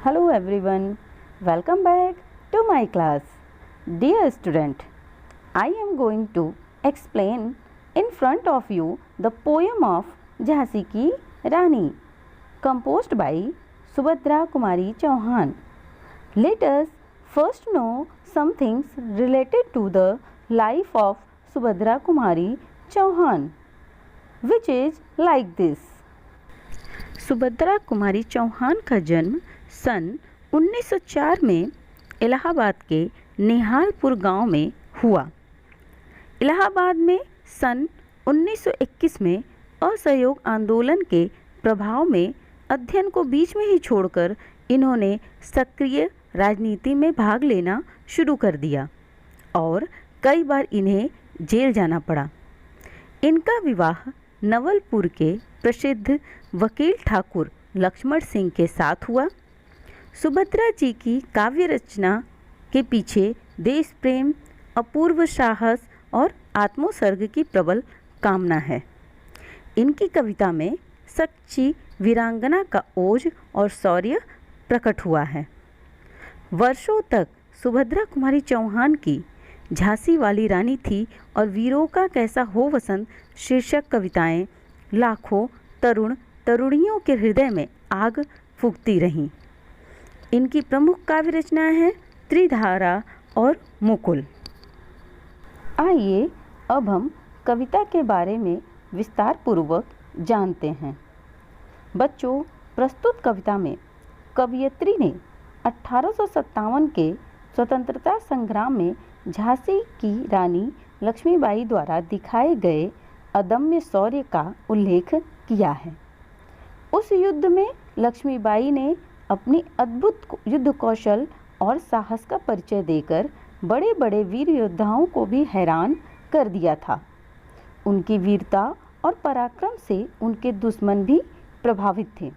Hello everyone, welcome back to my class. Dear student, I am going to explain in front of you the poem of Jhansi Ki Rani, composed by Subhadra Kumari Chauhan. Let us first know some things related to the life of Subhadra Kumari Chauhan, which is like this. Subhadra Kumari Chauhan का जन्म सन 1904 में इलाहाबाद के निहालपुर गांव में हुआ। इलाहाबाद में सन 1921 में असहयोग आंदोलन के प्रभाव में अध्ययन को बीच में ही छोड़कर इन्होंने सक्रिय राजनीति में भाग लेना शुरू कर दिया और कई बार इन्हें जेल जाना पड़ा। इनका विवाह नवलपुर के प्रसिद्ध वकील ठाकुर लक्ष्मण सिंह के साथ हुआ। सुभद्रा जी की काव्य रचना के पीछे देश प्रेम, अपूर्व साहस और आत्मोत्सर्ग की प्रबल कामना है। इनकी कविता में सच्ची वीरांगना का ओज और शौर्य प्रकट हुआ है। वर्षों तक सुभद्रा कुमारी चौहान की झांसी वाली रानी थी और वीरों का कैसा हो वसंत शीर्षक कविताएं लाखों तरुण तरुणियों के हृदय में आग फूंकती रहीं। इनकी प्रमुख काव्य रचनाएं हैं त्रिधारा और मुकुल। आइए अब हम कविता के बारे में विस्तार पूर्वक जानते हैं। बच्चों, प्रस्तुत कविता में कवयित्री ने 1857 के स्वतंत्रता संग्राम में झांसी की रानी लक्ष्मीबाई द्वारा दिखाए गए अदम्य शौर्य का उल्लेख किया है। उस युद्ध में लक्ष्मीबाई ने अपनी अद्भुत युद्ध कौशल और साहस का परिचय देकर बड़े बड़े वीर योद्धाओं को भी हैरान कर दिया था। उनकी वीरता और पराक्रम से उनके दुश्मन भी प्रभावित थे।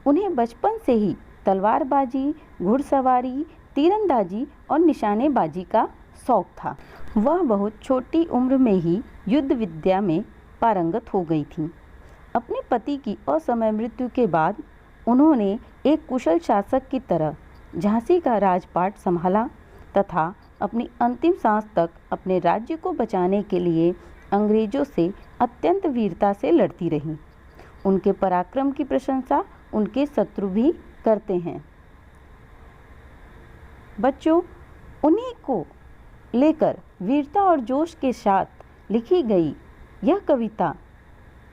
उन्हें बचपन से ही तलवारबाजी, घुड़सवारी, तीरंदाजी और निशानेबाजी का शौक था। वह बहुत छोटी उम्र में ही युद्ध विद्या में पारंगत हो गई थी। अपने पति की असमय मृत्यु के बाद उन्होंने एक कुशल शासक की तरह झांसी का राजपाट संभाला तथा अपनी अंतिम सांस तक अपने राज्य को बचाने के लिए अंग्रेजों से अत्यंत वीरता से लड़ती रहीं। उनके पराक्रम की प्रशंसा उनके शत्रु भी करते हैं। बच्चों, उन्हीं को लेकर वीरता और जोश के साथ लिखी गई यह कविता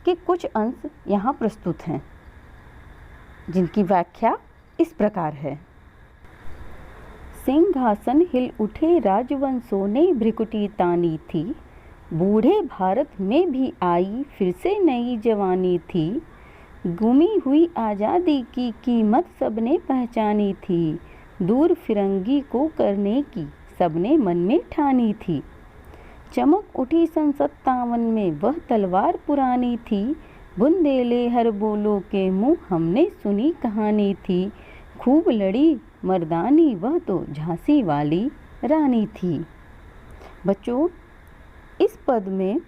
के कुछ अंश यहाँ प्रस्तुत हैं, जिनकी व्याख्या इस प्रकार है। सिंहासन हिल उठे राजवंशों ने भ्रिकुटी तानी थी, बूढ़े भारत में भी आई फिर से नई जवानी थी, गुमी हुई आज़ादी की कीमत सबने पहचानी थी, दूर फिरंगी को करने की सबने मन में ठानी थी, चमक उठी सन 57 में वह तलवार पुरानी थी, बुंदेले हर बोलो के मुँह हमने सुनी कहानी थी, खूब लड़ी मर्दानी वह तो झांसी वाली रानी थी। बच्चों, इस पद में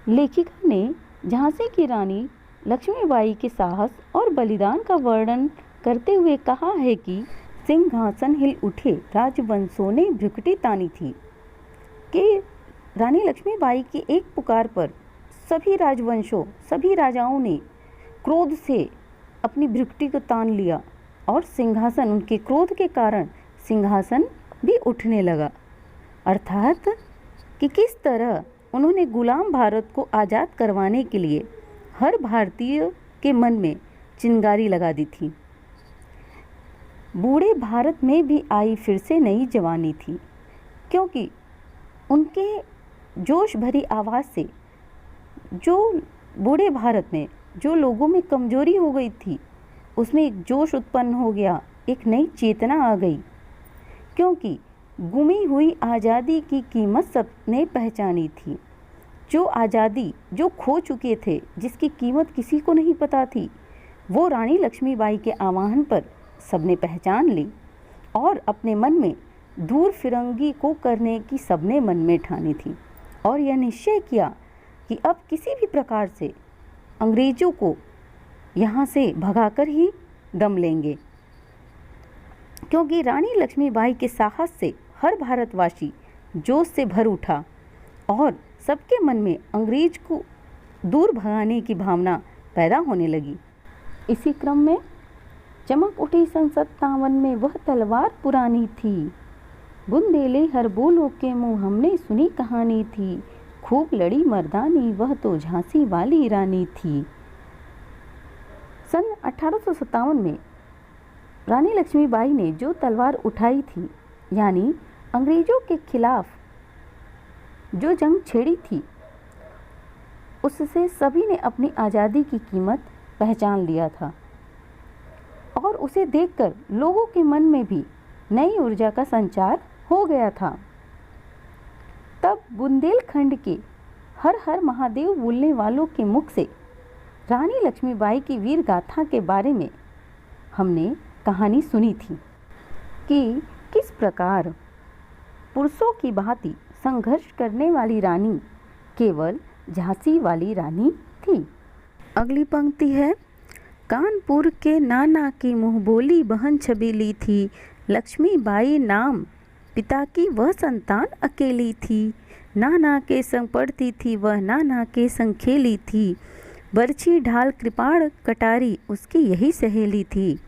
लेखिका ने झांसी की रानी लक्ष्मीबाई के साहस और बलिदान का वर्णन करते हुए कहा है कि सिंहासन हिल उठे राजवंशों ने भ्रिकुटी तानी थी कि रानी लक्ष्मीबाई की एक पुकार पर सभी राजवंशों, सभी राजाओं ने क्रोध से अपनी भ्रिकुटी को तान लिया और सिंहासन, उनके क्रोध के कारण सिंहासन भी उठने लगा। अर्थात कि किस तरह उन्होंने गुलाम भारत को आज़ाद करवाने के लिए हर भारतीय के मन में चिंगारी लगा दी थी। बूढ़े भारत में भी आई फिर से नई जवानी थी, क्योंकि उनके जोश भरी आवाज़ से जो बूढ़े भारत में जो लोगों में कमजोरी हो गई थी, उसमें एक जोश उत्पन्न हो गया, एक नई चेतना आ गई, क्योंकि गुमी हुई आज़ादी की कीमत सबने पहचानी थी। जो आज़ादी जो खो चुके थे, जिसकी कीमत किसी को नहीं पता थी, वो रानी लक्ष्मीबाई के आह्वान पर सबने पहचान ली और अपने मन में दूर फिरंगी को करने की सबने मन में ठानी थी और यह निश्चय किया कि अब किसी भी प्रकार से अंग्रेज़ों को यहाँ से भगाकर ही दम लेंगे, क्योंकि रानी लक्ष्मीबाई के साहस से हर भारतवासी जोश से भर उठा और सबके मन में अंग्रेज को दूर भगाने की भावना पैदा होने लगी। इसी क्रम में चमक उठी सन 57 में वह तलवार पुरानी थी, बुंदेले हर बोलों के मुँह हमने सुनी कहानी थी, खूब लड़ी मर्दानी वह तो झांसी वाली रानी थी। सन 1857 में रानी लक्ष्मीबाई ने जो तलवार उठाई थी, यानी अंग्रेजों के खिलाफ जो जंग छेड़ी थी, उससे सभी ने अपनी आज़ादी की कीमत पहचान लिया था और उसे देखकर लोगों के मन में भी नई ऊर्जा का संचार हो गया था। तब बुंदेलखंड के हर हर महादेव बोलने वालों के मुख से रानी लक्ष्मीबाई की वीर गाथा के बारे में हमने कहानी सुनी थी कि किस प्रकार पुरुषों की भांति संघर्ष करने वाली रानी केवल झांसी वाली रानी थी। अगली पंक्ति है, कानपुर के नाना की मुँह बोली बहन छबीली थी, लक्ष्मीबाई नाम पिता की वह संतान अकेली थी, नाना के संग पढ़ती थी वह नाना के संग खेली थी, बरछी ढाल कृपाण कटारी उसकी यही सहेली थी,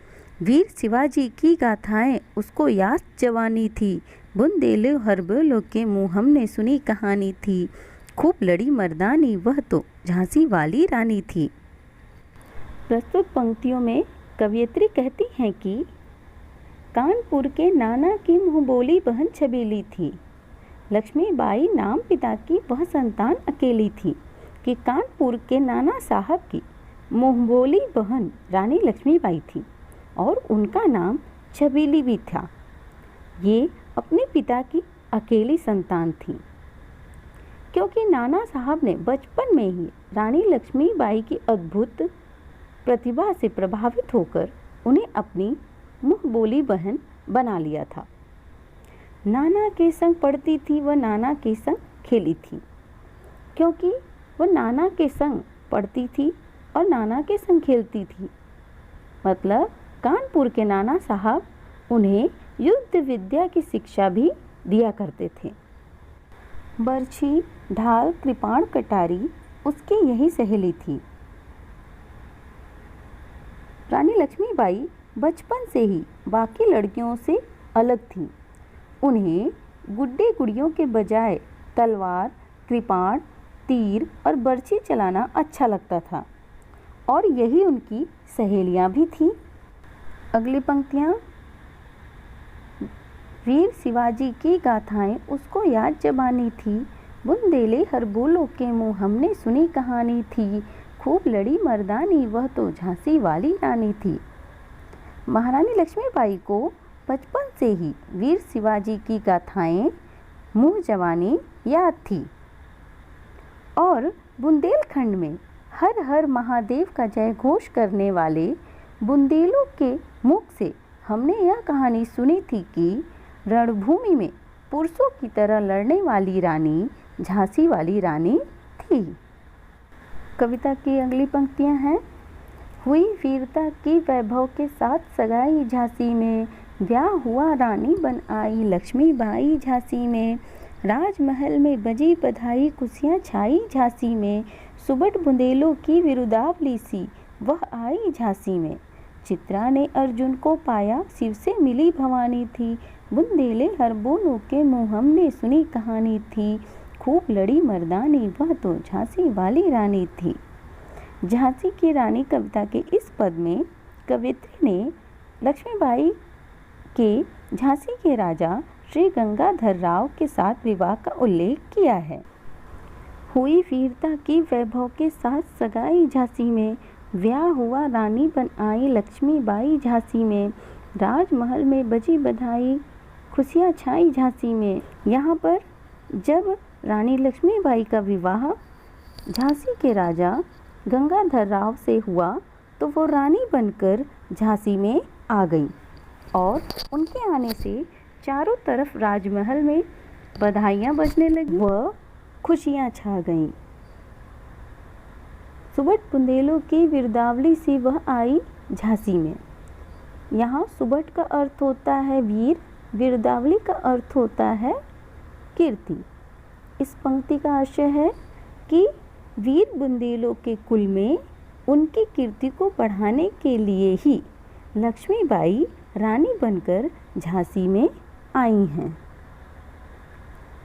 वीर शिवाजी की गाथाएं उसको याद जवानी थी, बुंदेले हरबोलों के मुँह हमने सुनी कहानी थी, खूब लड़ी मर्दानी वह तो झांसी वाली रानी थी। प्रस्तुत पंक्तियों में कवयित्री कहती हैं कि कानपुर के नाना की मुँह बोली बहन छबीली थी, लक्ष्मीबाई नाम पिता की वह संतान अकेली थी, कि कानपुर के नाना साहब की मुँह बोली बहन रानी लक्ष्मीबाई थी और उनका नाम छबीली भी था। ये अपने पिता की अकेली संतान थी, क्योंकि नाना साहब ने बचपन में ही रानी लक्ष्मीबाई की अद्भुत प्रतिभा से प्रभावित होकर उन्हें अपनी मुँह बोली बहन बना लिया था। नाना के संग पढ़ती थी वह नाना के संग खेली थी, क्योंकि वह नाना के संग पढ़ती थी और नाना के संग खेलती थी, मतलब कानपुर के नाना साहब उन्हें युद्ध विद्या की शिक्षा भी दिया करते थे। बरछी ढाल कृपाण कटारी उसकी यही सहेली थी। रानी लक्ष्मीबाई बचपन से ही बाकी लड़कियों से अलग थी। उन्हें गुड्डे गुड़ियों के बजाय तलवार, कृपाण, तीर और बरछी चलाना अच्छा लगता था और यही उनकी सहेलियां भी थीं। अगली पंक्तियाँ, वीर शिवाजी की गाथाएं उसको याद जबानी थी, बुंदेले हर बोलों के मुँह हमने सुनी कहानी थी, खूब लड़ी मर्दानी वह तो झांसी वाली रानी थी। महारानी लक्ष्मीबाई को बचपन से ही वीर शिवाजी की गाथाएं मुँह जबानी याद थी और बुंदेलखंड में हर हर महादेव का जय घोष करने वाले बुंदेलों के मुख से हमने यह कहानी सुनी थी कि रणभूमि में पुरुषों की तरह लड़ने वाली रानी झांसी वाली रानी थी। कविता की अगली पंक्तियां हैं, हुई वीरता की वैभव के साथ सगाई झांसी में, ब्याह हुआ रानी बन आई लक्ष्मीबाई झांसी में, राजमहल में बजी बधाई खुशियाँ छाई झांसी में, सुबट बुंदेलों की विरुदावली सी वह आई झांसी में, चित्रा ने अर्जुन को पाया शिव से मिली भवानी थी, बुंदेले हर बोलों के मुँह हमने सुनी कहानी थी, खूब लड़ी मर्दानी वह तो झांसी वाली रानी थी। झांसी की रानी कविता के इस पद में कवित्री ने लक्ष्मीबाई के झांसी के राजा श्री गंगाधर राव के साथ विवाह का उल्लेख किया है। हुई वीरता की वैभव के साथ सगाई झांसी में, ब्याह हुआ रानी बन आई लक्ष्मीबाई झांसी में, राजमहल में बजी बधाई खुशियाँ छाई झांसी में। यहाँ पर जब रानी लक्ष्मीबाई का विवाह झांसी के राजा गंगाधर राव से हुआ तो वो रानी बनकर झांसी में आ गई और उनके आने से चारों तरफ राजमहल में बधाइयाँ बजने लगी व खुशियाँ छा गईं। सुबट बुंदेलों की विरदावली सी वह आई झांसी में। यहाँ सुबट का अर्थ होता है वीर, वीरदावली का अर्थ होता है कीर्ति। इस पंक्ति का आशय है कि वीर बुंदेलों के कुल में उनकी कीर्ति को बढ़ाने के लिए ही लक्ष्मीबाई रानी बनकर झांसी में आई हैं।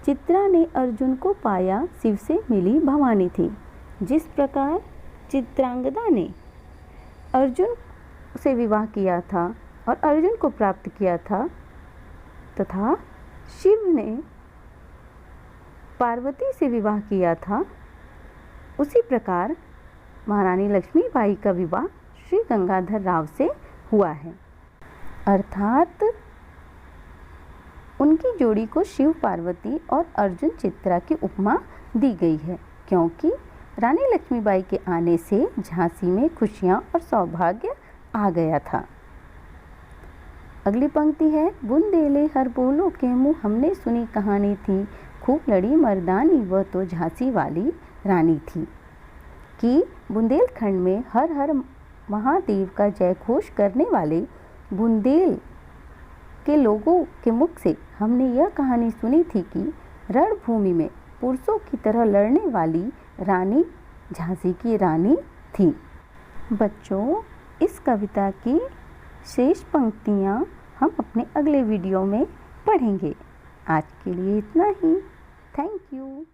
चित्रा ने अर्जुन को पाया शिव से मिली भवानी थी। जिस प्रकार चित्रांगदा ने अर्जुन से विवाह किया था और अर्जुन को प्राप्त किया था, तथा शिव ने पार्वती से विवाह किया था, उसी प्रकार महारानी लक्ष्मीबाई का विवाह श्री गंगाधर राव से हुआ है। अर्थात उनकी जोड़ी को शिव पार्वती और अर्जुन चित्रा की उपमा दी गई है, क्योंकि रानी लक्ष्मीबाई के आने से झांसी में खुशियां और सौभाग्य आ गया था। अगली पंक्ति है, बुंदेले हर बोलो के मुँह हमने सुनी कहानी थी, खूब लड़ी मर्दानी वह तो झांसी वाली रानी थी। कि बुंदेलखंड में हर हर महादेव का जय घोष करने वाले बुंदेल के लोगों के मुख से हमने यह कहानी सुनी थी कि रणभूमि में पुरुषों की तरह लड़ने वाली रानी झांसी की रानी थी। बच्चों, इस कविता की शेष पंक्तियाँ हम अपने अगले वीडियो में पढ़ेंगे। आज के लिए इतना ही। Thank you.